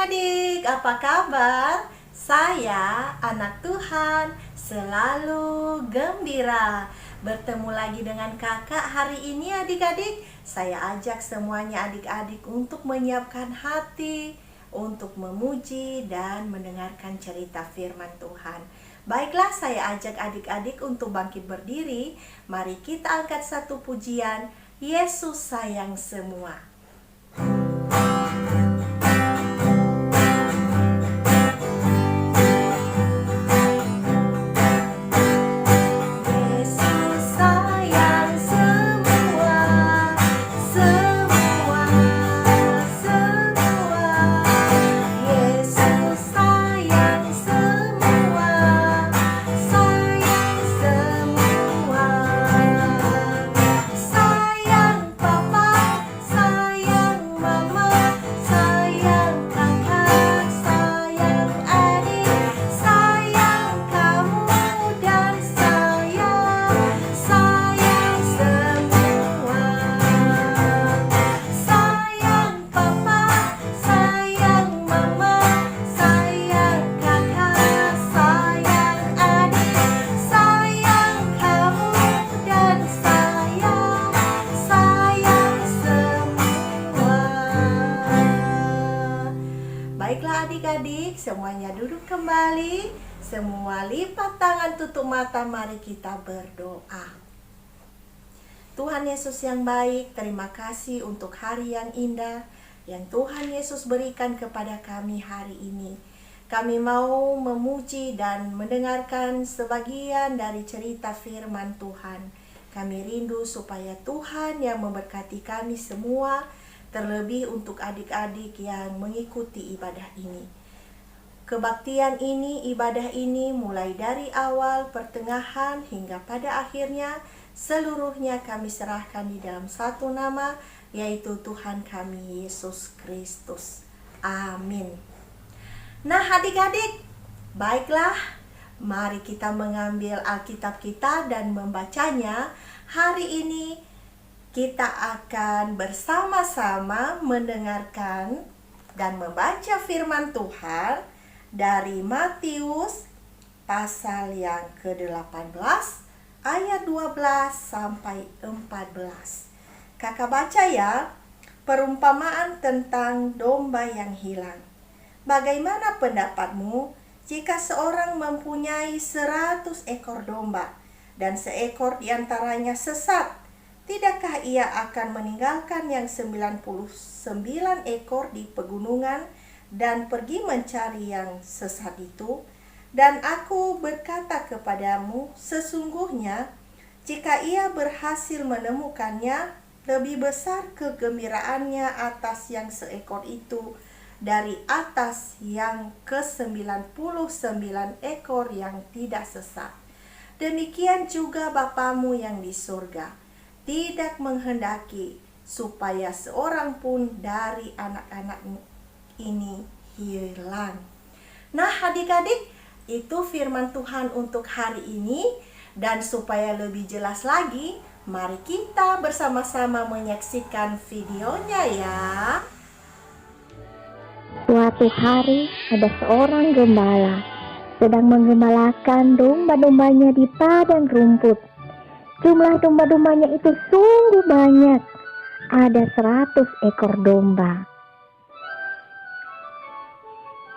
adik-adik, apa kabar? Saya, anak Tuhan, selalu gembira. Bertemu lagi dengan kakak hari ini adik-adik. Saya ajak semuanya adik-adik untuk menyiapkan hati, untuk memuji dan mendengarkan cerita firman Tuhan. Baiklah, saya ajak adik-adik untuk bangkit berdiri. Mari kita angkat satu pujian, Yesus sayang semua. Baiklah adik-adik, semuanya duduk kembali. Semua lipat tangan, tutup mata, mari kita berdoa. Tuhan Yesus yang baik, terima kasih untuk hari yang indah yang Tuhan Yesus berikan kepada kami hari ini. Kami mau memuji dan mendengarkan sebagian dari cerita firman Tuhan. Kami rindu supaya Tuhan yang memberkati kami semua, terlebih untuk adik-adik yang mengikuti ibadah ini. Kebaktian ini, ibadah ini mulai dari awal, pertengahan, hingga pada akhirnya, seluruhnya kami serahkan di dalam satu nama, yaitu Tuhan kami Yesus Kristus. Amin. Nah adik-adik, baiklah, mari kita mengambil Alkitab kita dan membacanya. Hari ini kita akan bersama-sama mendengarkan dan membaca firman Tuhan dari Matius pasal yang ke-18 ayat 12 sampai 14. Kakak baca ya, perumpamaan tentang domba yang hilang. Bagaimana pendapatmu jika seorang mempunyai 100 ekor domba dan seekor diantaranya sesat? Tidakkah ia akan meninggalkan yang 99 ekor di pegunungan dan pergi mencari yang sesat itu? Dan aku berkata kepadamu, sesungguhnya jika ia berhasil menemukannya, lebih besar kegembiraannya atas yang seekor itu dari atas yang ke-99 ekor yang tidak sesat. Demikian juga Bapamu yang di surga tidak menghendaki supaya seorang pun dari anak-anak ini hilang. Nah adik-adik, itu firman Tuhan untuk hari ini. Dan supaya lebih jelas lagi, mari kita bersama-sama menyaksikan videonya ya. Suatu hari ada seorang gembala sedang menggembalakan domba-dombanya di padang rumput. Jumlah domba-dombanya itu sungguh banyak, ada 100 ekor domba.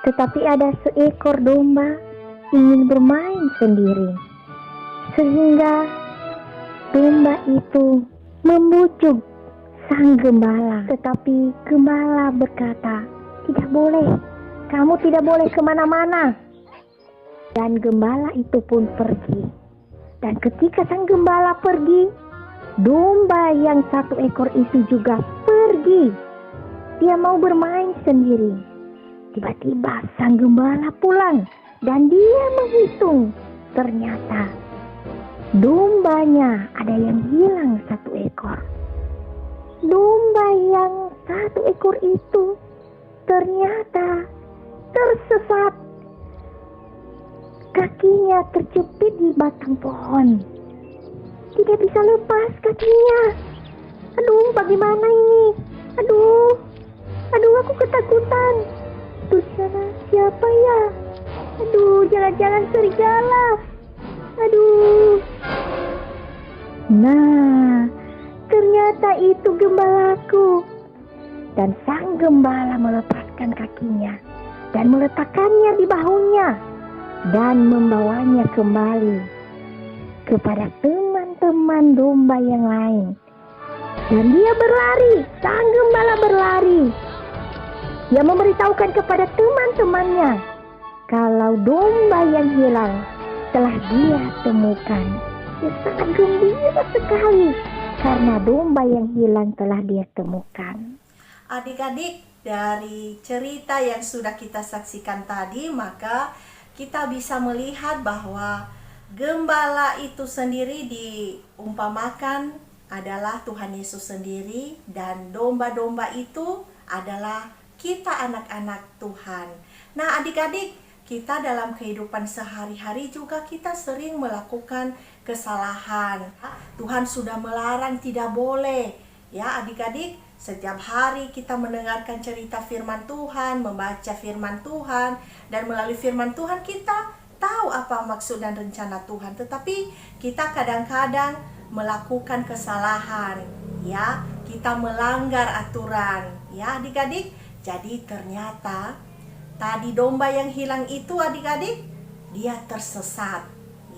Tetapi ada seekor domba ingin bermain sendiri, sehingga domba itu membujuk sang gembala. Tetapi gembala berkata, tidak boleh, kamu tidak boleh kemana-mana. Dan gembala itu pun pergi. Dan ketika sang gembala pergi, domba yang 1 ekor itu juga pergi. Dia mau bermain sendiri. Tiba-tiba sang gembala pulang dan dia menghitung. Ternyata dombanya ada yang hilang 1 ekor. Domba yang 1 ekor itu ternyata tersesat. Kakinya terjepit di batang pohon. Tidak bisa lepas kakinya. Aduh, bagaimana ini? Aduh, aku ketakutan. Tuh sana siapa ya? Aduh, jangan-jangan serigala. Aduh. Nah, ternyata itu gembalaku. Dan sang gembala melepaskan kakinya dan meletakkannya di bahunya dan membawanya kembali kepada teman-teman domba yang lain. Dan dia berlari, sang gembala berlari. Dia memberitahukan kepada teman-temannya kalau domba yang hilang telah dia temukan. Dia sangat gembira sekali karena domba yang hilang telah dia temukan. Adik-adik, dari cerita yang sudah kita saksikan tadi, maka kita bisa melihat bahwa gembala itu sendiri diumpamakan adalah Tuhan Yesus sendiri, dan domba-domba itu adalah kita anak-anak Tuhan. Nah, adik-adik, kita dalam kehidupan sehari-hari juga kita sering melakukan kesalahan. Tuhan sudah melarang, tidak boleh. Ya, adik-adik, setiap hari kita mendengarkan cerita firman Tuhan, membaca firman Tuhan, dan melalui firman Tuhan kita tahu apa maksud dan rencana Tuhan. Tetapi kita kadang-kadang melakukan kesalahan, ya, kita melanggar aturan, ya adik-adik. Jadi ternyata tadi domba yang hilang itu, adik-adik, dia tersesat,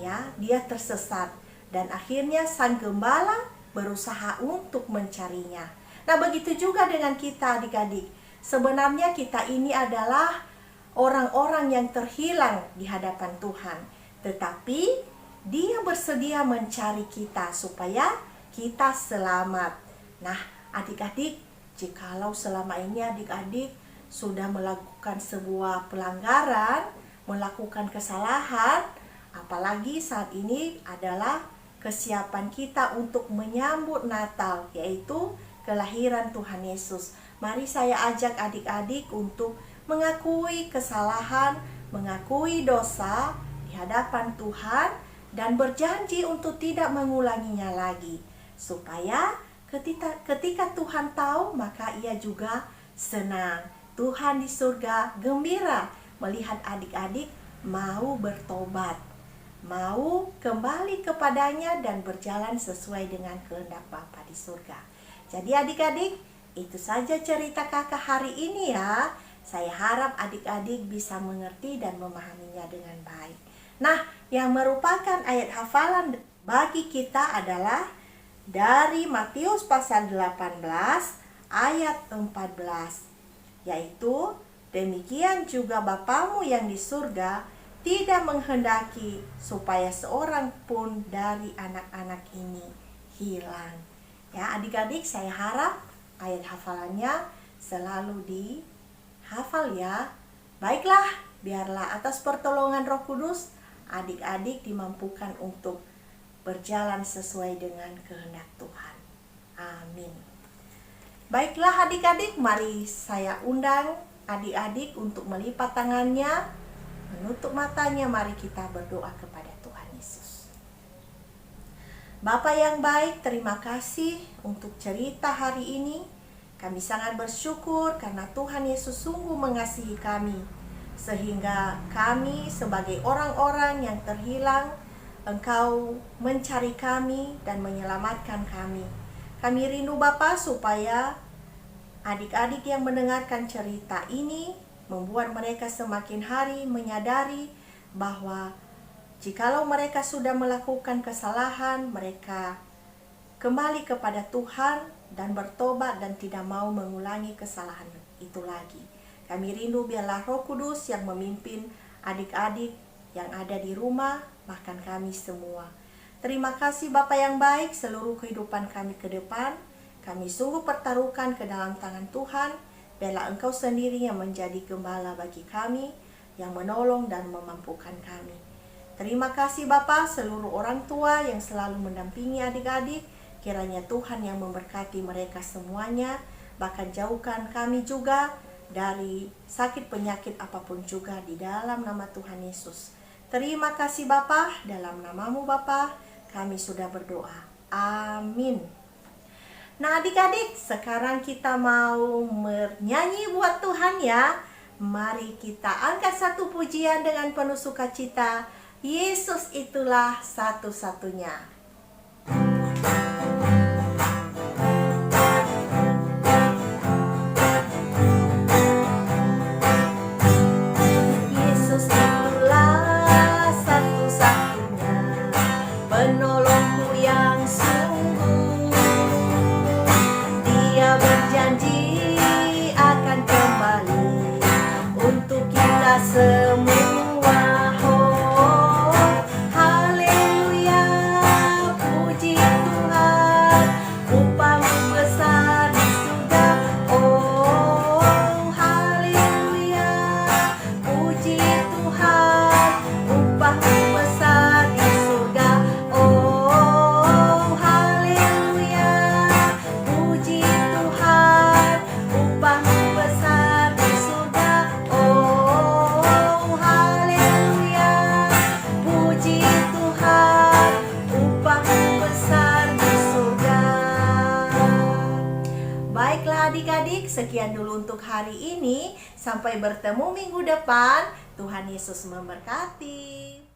ya, dia tersesat, dan akhirnya sang gembala berusaha untuk mencarinya. Nah, begitu juga dengan kita, adik-adik. Sebenarnya kita ini adalah orang-orang yang terhilang di hadapan Tuhan. Tetapi Dia bersedia mencari kita supaya kita selamat. Nah, adik-adik, jikalau selama ini adik-adik sudah melakukan sebuah pelanggaran, melakukan kesalahan, apalagi saat ini adalah kesiapan kita untuk menyambut Natal, yaitu kelahiran Tuhan Yesus. Mari saya ajak adik-adik untuk mengakui kesalahan, mengakui dosa di hadapan Tuhan, dan berjanji untuk tidak mengulanginya lagi. Supaya ketika Tuhan tahu, maka Ia juga senang. Tuhan di surga gembira melihat adik-adik mau bertobat, mau kembali kepadanya dan berjalan sesuai dengan kehendak Bapa di surga. Jadi adik-adik, itu saja cerita kakak hari ini ya. Saya harap adik-adik bisa mengerti dan memahaminya dengan baik. Nah, yang merupakan ayat hafalan bagi kita adalah dari Matius pasal 18 ayat 14, yaitu demikian juga Bapamu yang di surga tidak menghendaki supaya seorang pun dari anak-anak ini hilang. Ya, adik-adik, saya harap ayat hafalannya selalu dihafal ya. Baiklah, biarlah atas pertolongan Roh Kudus adik-adik dimampukan untuk berjalan sesuai dengan kehendak Tuhan. Amin. Baiklah adik-adik, mari saya undang adik-adik untuk melipat tangannya, menutup matanya. Mari kita berdoa kepada Tuhan Yesus. Bapa yang baik, terima kasih untuk cerita hari ini. Kami sangat bersyukur karena Tuhan Yesus sungguh mengasihi kami, sehingga kami sebagai orang-orang yang terhilang, Engkau mencari kami dan menyelamatkan kami. Kami rindu Bapa supaya adik-adik yang mendengarkan cerita ini membuat mereka semakin hari menyadari bahwa jikalau mereka sudah melakukan kesalahan, mereka kembali kepada Tuhan dan bertobat dan tidak mau mengulangi kesalahan itu lagi. Kami rindu biarlah Roh Kudus yang memimpin adik-adik yang ada di rumah, bahkan kami semua. Terima kasih Bapa yang baik, seluruh kehidupan kami ke depan kami sungguh pertaruhkan ke dalam tangan Tuhan. Biarlah Engkau sendiri yang menjadi gembala bagi kami, yang menolong dan memampukan kami. Terima kasih Bapa, seluruh orang tua yang selalu mendampingi adik-adik. Kiranya Tuhan yang memberkati mereka semuanya, bahkan jauhkan kami juga dari sakit penyakit apapun juga di dalam nama Tuhan Yesus. Terima kasih Bapa, dalam namamu Bapa kami sudah berdoa. Amin. Nah adik-adik, sekarang kita mau bernyanyi buat Tuhan ya. Mari kita angkat satu pujian dengan penuh sukacita. Yesus itulah satu-satunya. Yesus itulah satu-satunya penolongku yang sungguh. Dia berjanji akan kembali untuk kita semua. Oh, haleluya, puji Tuhan, upahmu besar di surga. Oh, haleluya, puji Tuhan, upahmu besar di surga. Oh, haleluya, puji Tuhan, upahmu besar di surga. Oh, haleluya, puji Tuhan, upahmu besar di surga. Baiklah adik-adik, sekian dulu untuk hari ini. Sampai bertemu minggu depan. Tuhan Yesus memberkati.